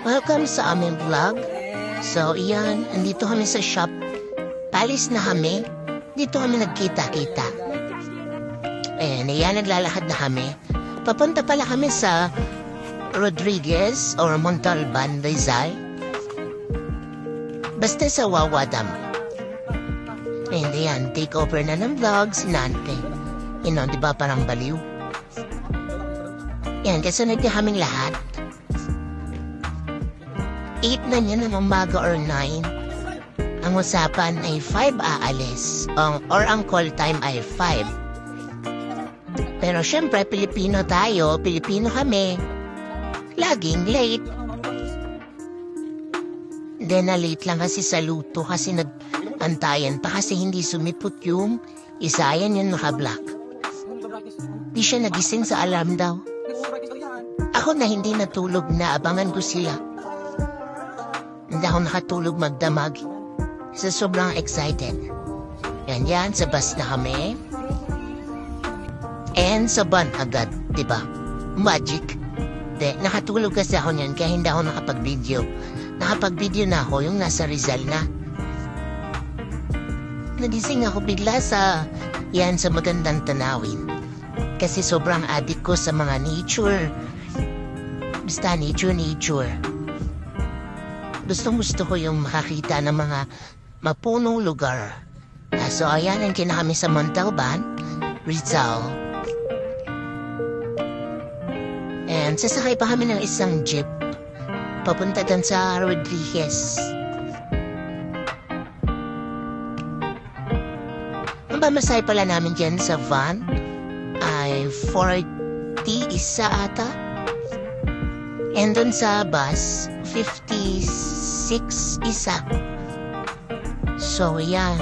Welcome sa aming vlog. So, iyan, andito kami sa shop. Palis na kami. Dito kami nagkita-kita. Ayan, iyan, naglalakad na kami. Papunta pala kami sa Rodriguez or Montalban, Rizal. Basta sa Wawa Dam. And ayan, take over na ng vlog si Nante. Di ba parang baliw? Yan, kasunod na kaming lahat. 8 na niya ng umaga or 9. Ang usapan ay 5 aalis. Or ang call time ay 5. Pero syempre, Pilipino tayo. Pilipino kami. Laging late. Then na-late lang kasi sa luto kasi nag-antayan pa kasi hindi sumipot yung isa. Yan yung naka-black. Di siya nagising sa alarm daw. Ako na hindi natulog na abangan ko sila. Hindi ako nakatulog magdamag. Sa sobrang excited. Yan, sa bus na kami. And sa van agad, diba? Magic. Nakatulog kasi ako niyan kaya hindi ako nakapag-video. Nakapag-video na ako yung nasa Rizal na. Nagising ako bigla sa magandang tanawin. Kasi sobrang addict ko sa mga nature. Basta nature. Gusto ko yung makakita ng mga mapunong lugar. So ayan, nandiyan na kami sa Montalban, Rizal. And sasakay pa kami ng isang jeep. Papunta dun sa Rodriguez. Ang pamasahe pala namin dyan sa van ay 40 isa ata. And dun sa bus, 56 isa. So, yan.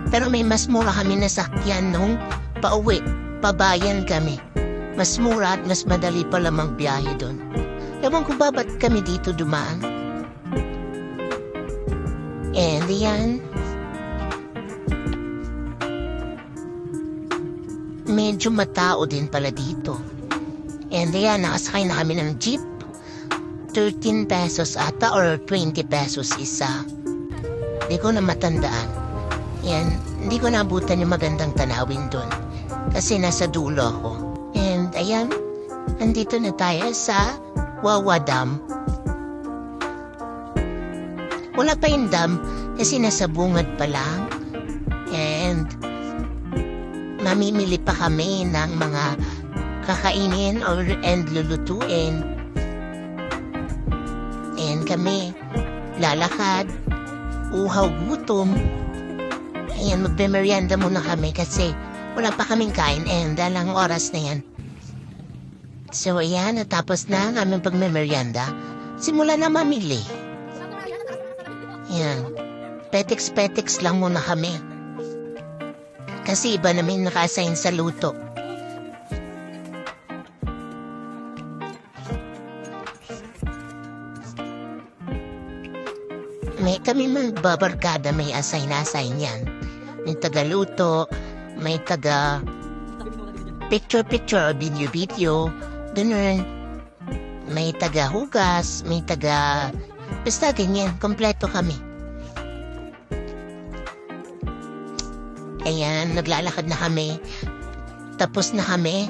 Pero may mas mura kami nasakyan nung pauwi. Pabayan kami. Mas mura at mas madali pala magbiyahe dun. Ewan ko ba ba't kami dito dumaan? And yan. Medyo matao din pala dito. And yan, nakasakay na kami ng jeep. 13 pesos ata or 20 pesos isa. Hindi ko na matandaan. Yan, hindi ko naabutan yung magandang tanawin dun. Kasi nasa dulo ako. And ayan, nandito na tayo sa Wawa Dam. Wala pa yung dam kasi nasa bungad pa lang. And mamimili pa kami ng mga kakainin and lulutuin. And kami lalakad, uhaw gutom. Ayan, magbe-merienda muna kami kasi wala pa kaming kain and dalang oras na yan. So ayan, natapos na ang aming pagme-merienda. Simula na mamili. Ayan, petiks-petiks lang muna kami. Kasi iba namin naka-assign sa luto. Kami magbabarkada, may assign yan. May taga-luto, may taga-picture-picture, video-video, ganun. May taga-hugas, may basta ganyan, kompleto kami. Ayan, naglalakad na kami. Tapos na kami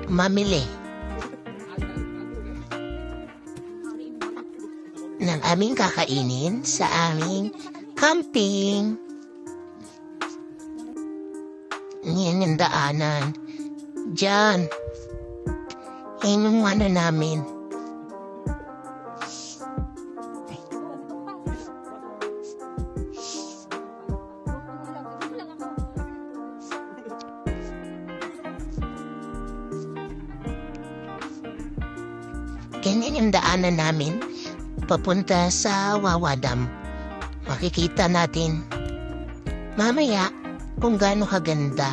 mamili ng aming kakainin sa aming camping. Yan yung daanan. Diyan. Yan yung namin. Ganyan yung daanan namin. Papunta sa Wawa Dam. Makikita natin mamaya kung gaano kaganda.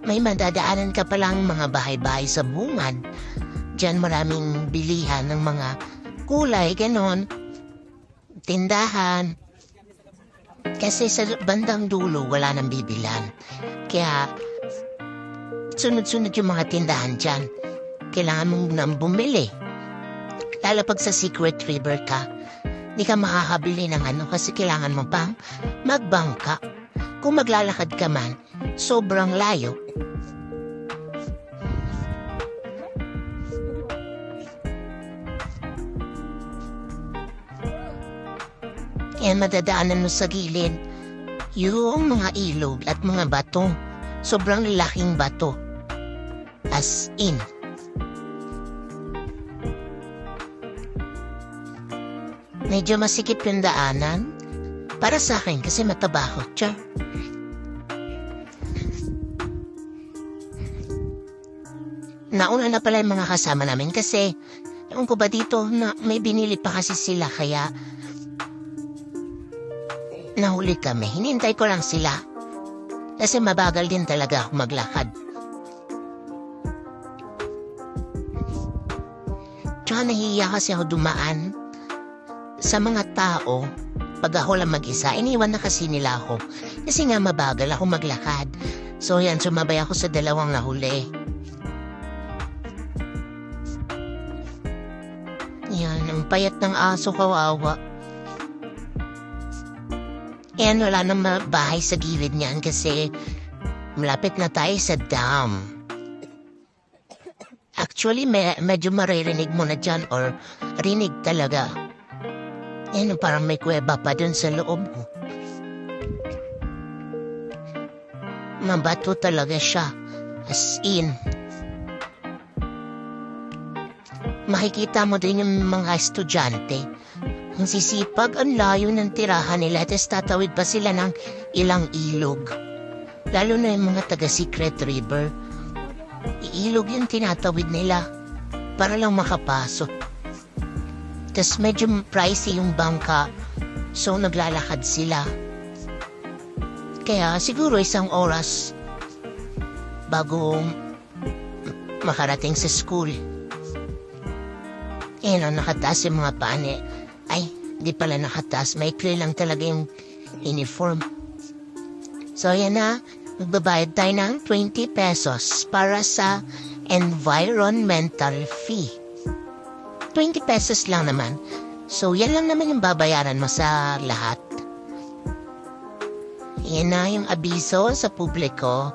May madadaanan ka palang mga bahay-bahay sa bungad. Diyan maraming bilihan ng mga kulay, ganon. Tindahan. Kasi sa bandang dulo wala nang bibilan. Kaya sunod-sunod yung mga tindahan dyan. kailangan mong nang bumili. Lalo pag sa Secret River ka, di ka makakabili ng ano kasi kailangan mo pang magbangka. Kung maglalakad ka man, sobrang layo. Kaya madadaanan mo sa gilid yung mga ilog at mga bato. Sobrang laking bato. As in. Medyo masikip yung daanan. Para sa akin kasi mataba ako. Tiyan. Nauna na pala yung mga kasama namin kasi ewan ko ba dito na may binili pa kasi sila kaya nahuli kami. Hinintay ko lang sila kasi mabagal din talaga ako maglakad. Tsaka nahihiya kasi ako dumaan sa mga tao. Pag ako lang mag-isa, iniwan na kasi nila ako. Kasi nga mabagal ako maglakad. So yan, sumabay ako sa dalawang nahuli. Yan, ang payat ng aso, kawawa. Yan, wala nang bahay sa gilid niyan kasi malapit na tayo sa dam. Actually, medyo maririnig mo na dyan or rinig talaga. Yan, parang may kuweba pa dun sa loob mo. Mabato talaga siya. As in. Makikita mo din yung mga estudyante. Ang sisipag, ang layo ng tirahan nila, tapos tatawid pa sila ng ilang ilog. Lalo na yung mga taga-Secret River. Iilog yung tinatawid nila para lang makapasok. Tapos medyo pricey yung bangka, so naglalakad sila. Kaya siguro isang oras bago makarating sa school. Nakataas yung mga pane. Ay, di pala nakataas. Maikli lang talaga yung uniform. So, yan na. Magbabayad tayo ng 20 pesos para sa environmental fee. 20 pesos lang naman. So, yan lang naman yung babayaran mo sa lahat. Yan na yung abiso sa publiko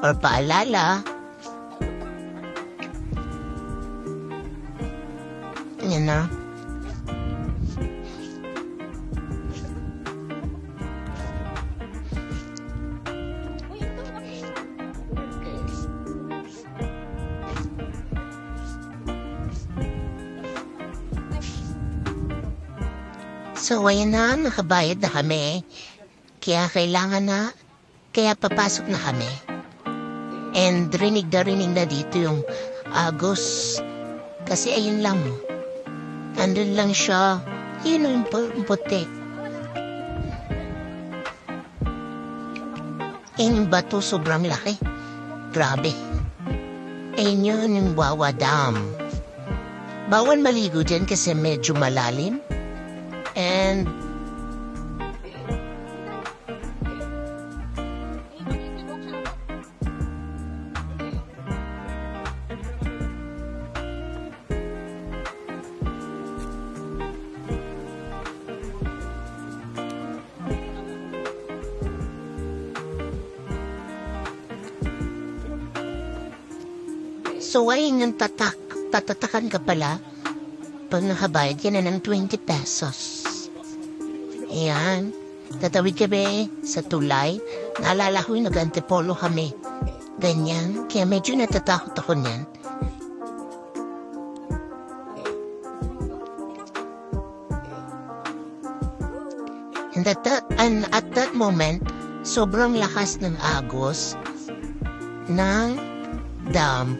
or paalala. Yan na. So, ayan na, nakabayad na kami. Kaya kaya papasok na kami. And rinig na dito yung agos. Kasi ayun lang. Andun lang siya. Yun yung puti. Yung bato sobrang laki. Grabe. Ayun yun yung Wawa Dam. Bawal maligo dyan kasi medyo malalim. And so ayun yung tatatakan ka pala pag nakabayad ka na ng 20 pesos. Ayan. Tatawid kami sa tulay. Naalala ko yung nag-antipolo kami. Ganyan. Kaya medyo natatakot ako niyan. And at that moment, sobrang lakas ng agos ng dam.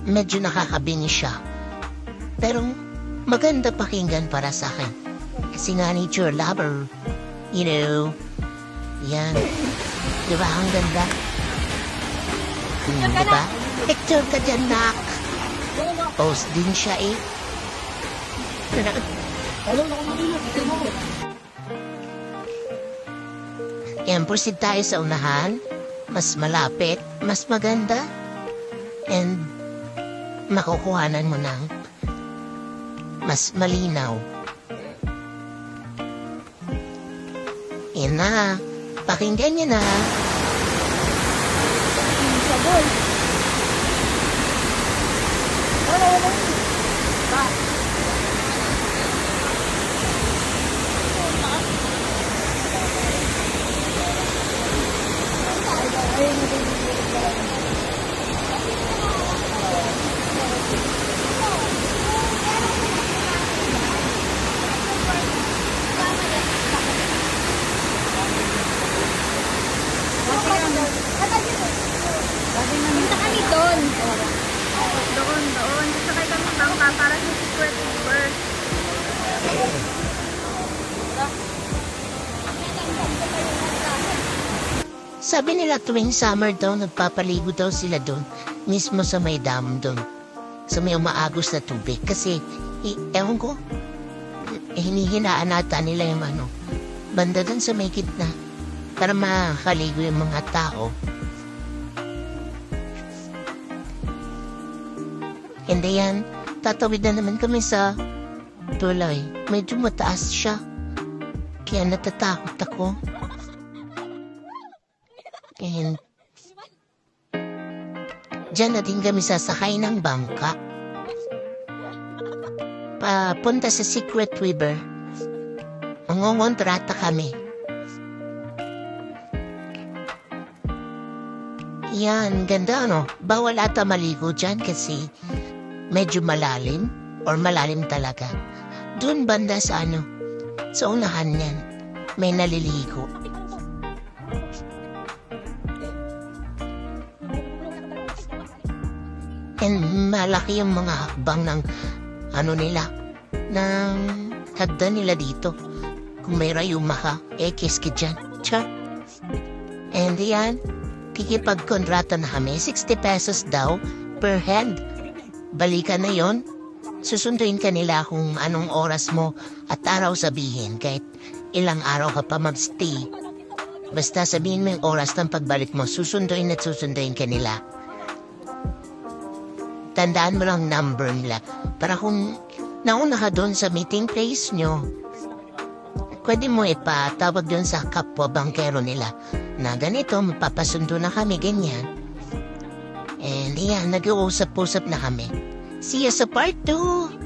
Medyo nakakabingi siya. Pero maganda pakinggan para sa akin. Kasi nga nature lover. You know. Yan. Diba ang ganda? Diba? Picture ka dyan, nak. Post din siya eh. Yan, proceed tayo sa unahan. Mas malapit. Mas maganda. And makukuhanan mo ng mas malinaw. Yan na. Pakinggan niyo na. Sabol. Wala. Punta kami doon. Doon. Sasakay kami ng bangka para sa Secret River. Sabi nila tuwing summer daw, nagpapaligo daw sila doon, mismo sa may dam doon. Sa may umaagos na tubig. Kasi, ewan ko, hinihinaan nata nila yung banda doon sa may gitna. Para makaligo yung mga tao. Hindi yan, tatawid na naman kami sa tulay. Medyo mataas siya. Kaya natatakot ako. And diyan na din kami sasakay ng bangka. Papunta sa Secret River. Mangongontrata kami. Yan, ganda no? Bawal ata maligo dyan kasi medyo malalim or malalim talaga. Doon banda sa sa unahan yan, may naliligo. And malaki yung mga hakbang ng ng hagdan nila dito. Kung may rayuma ka, kiss ka dyan. Char. And yan, kikipagkontrata na kami, 60 pesos daw per head. Balikan na yon. Susunduin ka nila kung anong oras mo at araw sabihin kahit ilang araw ka pa mag-stay. Basta sabihin mo yung oras ng pagbalik mo, susunduin ka nila. Tandaan mo lang number nila para kung nauna ka doon sa meeting place nyo, pwede mo ipatawag doon sa kapwa bangkero nila na ganito, mapapasundo na kami, ganyan. And yan, nag-uusap-usap na kami. See you sa part 2!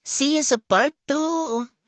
See you sa part 2!